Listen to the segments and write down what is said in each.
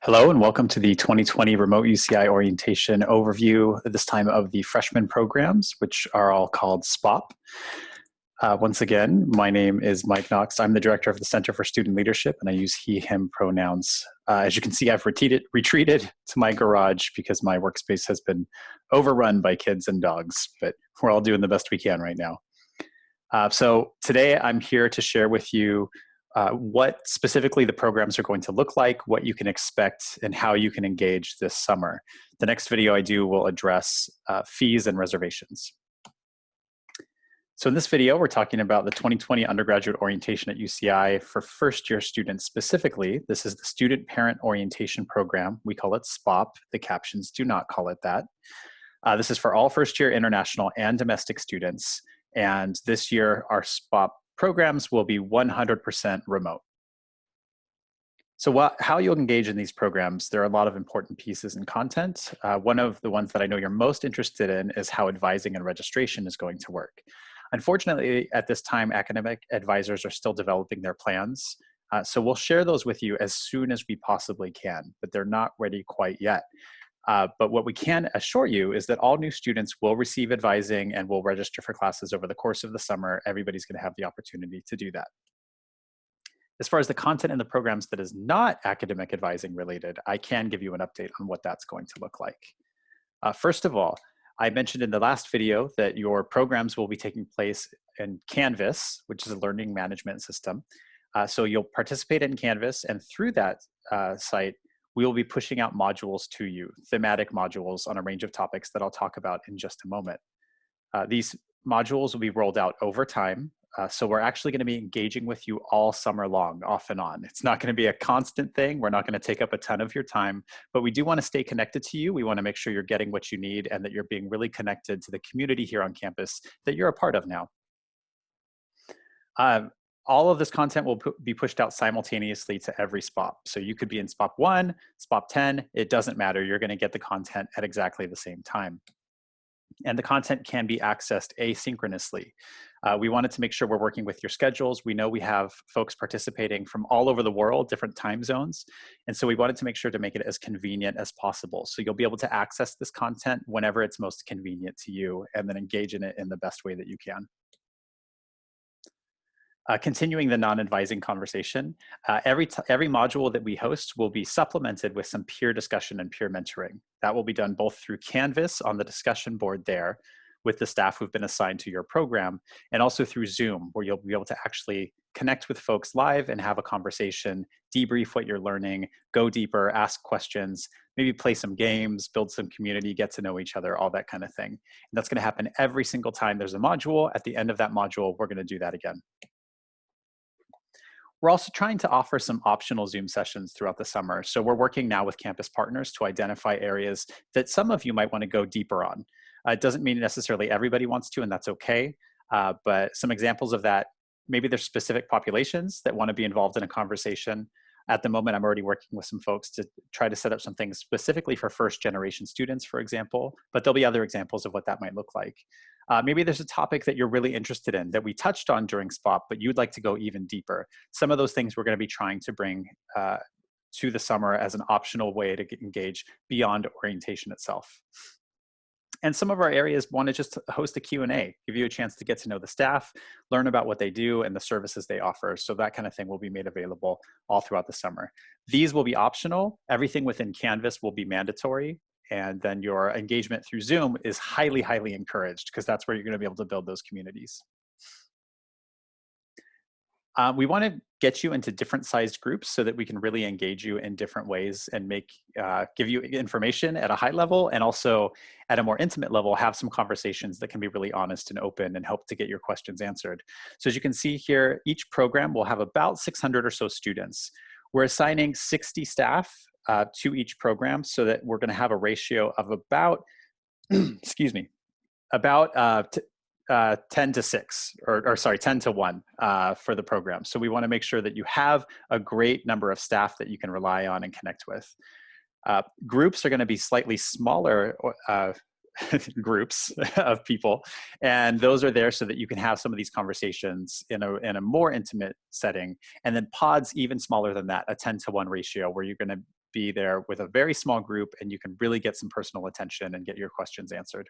Hello and welcome to the 2020 Remote UCI Orientation Overview, this time of the freshman programs, which are all called SPOP. Once again, my name is Mike Knox. I'm the director of the Center for Student Leadership, and I use he, him pronouns. As you can see, I've retreated to my garage because my workspace has been overrun by kids and dogs, but we're all doing the best we can right now. So today I'm here to share with you what specifically the programs are going to look like, what you can expect, and how you can engage this summer. The next video I do will address fees and reservations. So in this video, we're talking about the 2020 undergraduate orientation at UCI for first-year students specifically. This is the Student Parent Orientation Program. We call it SPOP. The captions do not call it that. This is for all first-year international and domestic students. And this year, our SPOP programs will be 100% remote. So how you'll engage in these programs, there are a lot of important pieces and content. One of the ones that I know you're most interested in is how advising and registration is going to work. Unfortunately, at this time, academic advisors are still developing their plans. So we'll share those with you as soon as we possibly can, but they're not ready quite yet. But what we can assure you is that all new students will receive advising and will register for classes over the course of the summer. Everybody's going to have the opportunity to do that. As far as the content in the programs that is not academic advising related, I can give you an update on what that's going to look like. First of all, I mentioned in the last video that your programs will be taking place in Canvas, which is a learning management system. So you'll participate in Canvas, and through that site, we will be pushing out modules to you, thematic modules on a range of topics that I'll talk about in just a moment. These modules will be rolled out over time. So we're actually going to be engaging with you all summer long, off and on. It's not going to be a constant thing. We're not going to take up a ton of your time, but we do want to stay connected to you. We want to make sure you're getting what you need and that you're being really connected to the community here on campus that you're a part of now. All of this content will be pushed out simultaneously to every SPOP. So you could be in SPOP 1, SPOP 10, it doesn't matter. You're going to get the content at exactly the same time. And the content can be accessed asynchronously. We wanted to make sure we're working with your schedules. We know we have folks participating from all over the world, different time zones. And so we wanted to make sure to make it as convenient as possible. So you'll be able to access this content whenever it's most convenient to you and then engage in it in the best way that you can. Continuing the non-advising conversation, every module that we host will be supplemented with some peer discussion and peer mentoring. That will be done both through Canvas on the discussion board there with the staff who've been assigned to your program, and also through Zoom, where you'll be able to actually connect with folks live and have a conversation, debrief what you're learning, go deeper, ask questions, maybe play some games, build some community, get to know each other, all that kind of thing. And that's going to happen every single time there's a module. At the end of that module, we're going to do that again. We're also trying to offer some optional Zoom sessions throughout the summer. So we're working now with campus partners to identify areas that some of you might want to go deeper on. It doesn't mean necessarily everybody wants to, and that's okay. But some examples of that, maybe there's specific populations that want to be involved in a conversation. At the moment, I'm already working with some folks to try to set up some things specifically for first generation students, for example, but there'll be other examples of what that might look like. Maybe there's a topic that you're really interested in that we touched on during SPOP, but you'd like to go even deeper. Some of those things we're going to be trying to bring to the summer as an optional way to engage beyond orientation itself. And some of our areas want to just host a Q&A, give you a chance to get to know the staff, learn about what they do and the services they offer. So that kind of thing will be made available all throughout the summer. These will be optional. Everything within Canvas will be mandatory. And then your engagement through Zoom is highly, highly encouraged because that's where you're going to be able to build those communities. We want to get you into different sized groups so that we can really engage you in different ways and give you information at a high level and also at a more intimate level, have some conversations that can be really honest and open and help to get your questions answered. So as you can see here, each program will have about 600 or so students. We're assigning 60 staff to each program so that we're going to have a ratio of about, excuse me, about 10 to 6, or sorry, 10 to 1 for the program. So we want to make sure that you have a great number of staff that you can rely on and connect with. Groups are going to be slightly smaller groups of people, and those are there so that you can have some of these conversations in a more intimate setting. And then pods even smaller than that, a 10 to 1 ratio, where you're going to be there with a very small group, and you can really get some personal attention and get your questions answered.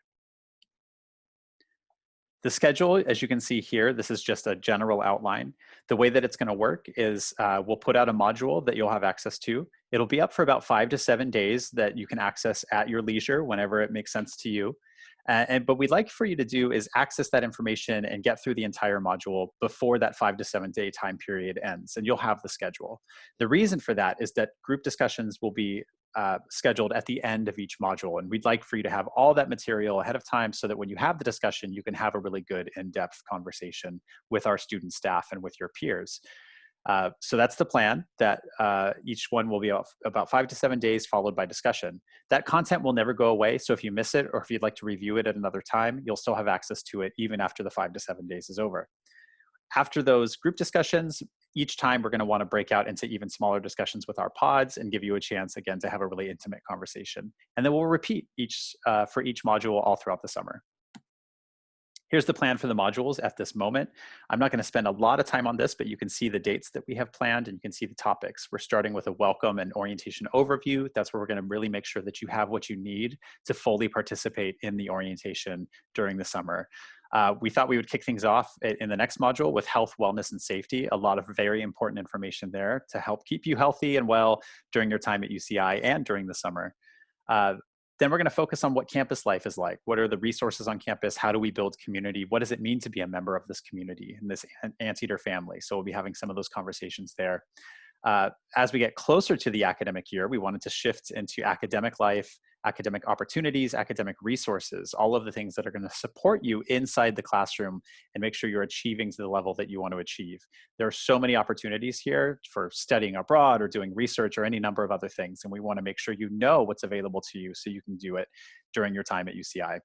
The schedule, as you can see here, this is just a general outline. The way that it's going to work is we'll put out a module that you'll have access to. It'll be up for about 5 to 7 days that you can access at your leisure whenever it makes sense to you. But we'd like for you to do is access that information and get through the entire module before that 5 to 7 day time period ends, and you'll have the schedule. The reason for that is that group discussions will be scheduled at the end of each module. And we'd like for you to have all that material ahead of time so that when you have the discussion, you can have a really good in-depth conversation with our student staff and with your peers. So that's the plan, that each one will be about 5 to 7 days followed by discussion. That content will never go away. So if you miss it, or if you'd like to review it at another time, you'll still have access to it even after the 5 to 7 days is over. After those group discussions, each time we're going to want to break out into even smaller discussions with our pods and give you a chance again to have a really intimate conversation. And then we'll repeat for each module all throughout the summer. Here's the plan for the modules at this moment. I'm not going to spend a lot of time on this, but you can see the dates that we have planned and you can see the topics. We're starting with a welcome and orientation overview. That's where we're going to really make sure that you have what you need to fully participate in the orientation during the summer. We thought we would kick things off in the next module with health, wellness, and safety. A lot of very important information there to help keep you healthy and well during your time at UCI and during the summer. Then we're going to focus on what campus life is like. What are the resources on campus? How do we build community? What does it mean to be a member of this community and this Anteater family? So we'll be having some of those conversations there. As we get closer to the academic year, we wanted to shift into academic life, academic opportunities, academic resources, all of the things that are going to support you inside the classroom and make sure you're achieving to the level that you want to achieve. There are so many opportunities here for studying abroad or doing research or any number of other things, and we want to make sure you know what's available to you so you can do it during your time at UCI.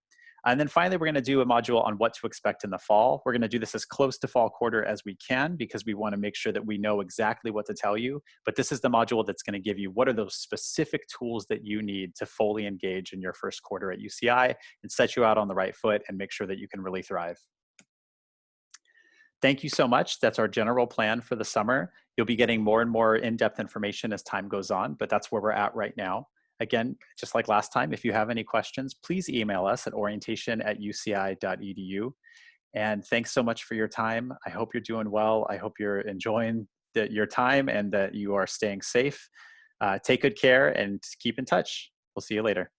And then finally, we're going to do a module on what to expect in the fall. We're going to do this as close to fall quarter as we can because we want to make sure that we know exactly what to tell you. But this is the module that's going to give you what are those specific tools that you need to fully engage in your first quarter at UCI and set you out on the right foot and make sure that you can really thrive. Thank you so much. That's our general plan for the summer. You'll be getting more and more in-depth information as time goes on, but that's where we're at right now. Again, just like last time, if you have any questions, please email us at orientation@uci.edu. And thanks so much for your time. I hope you're doing well. I hope you're enjoying your time and that you are staying safe. Take good care and keep in touch. We'll see you later.